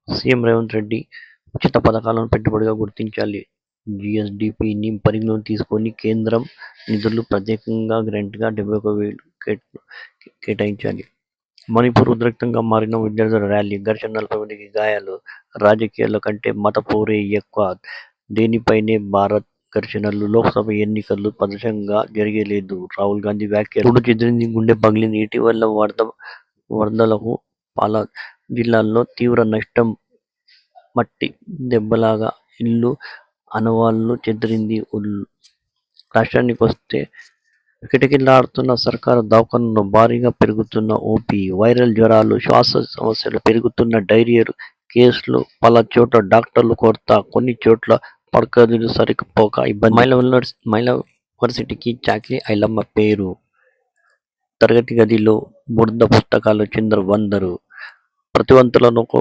CM Revanth Reddy ఉచిత పథకాలను పెట్టుబడిగా గుర్తించాలి. జీఎస్డీపీని పరిగణలోకి తీసుకొని కేంద్రం నిధులు ప్రత్యేకంగా గ్రాంట్గా 71,000 కేటాయించాలి. మణిపూర్ ఉద్రిక్తంగా మారిన విద్యార్థుల ర్యాలీ, ఘర్షణ 40 మందికి గాయాలు. రాజకీయాల కంటే మత పోరే ఎక్కువ. దేనిపైనే భారత్ ఘర్షణలు. లోక్సభ ఎన్నికలు ప్రశాంతంగా జరగలేదు. రాహుల్ గాంధీ వ్యాఖ్యలు. గుండు చెదిరింది, గుండె పగిలింది. ఇటీవల వరదలకు పాల జిల్లాల్లో తీవ్ర నష్టం. మట్టి దెబ్బలాగా ఇల్లు ఆనవాళ్లు చెదిరింది. రాష్ట్రానికొస్తే కిటకిటలాడుతున్న సర్కారు దవాఖానాల్లో భారీగా పెరుగుతున్న ఓపీ, వైరల్ జ్వరాలు, శ్వాస సమస్యలు పెరుగుతున్న డయేరియా కేసులు. పలుచోట్ల డాక్టర్ల కొరత, కొన్ని చోట్ల పడకగదులు సరిపోక ఇబ్బంది. మహిళా వర్సిటీకి చాకిలి ఐలమ్మ పేరు. తరగతి గదిలో బురద, పుస్తకాలు చిందరవందర. ప్రతిభావంతులకు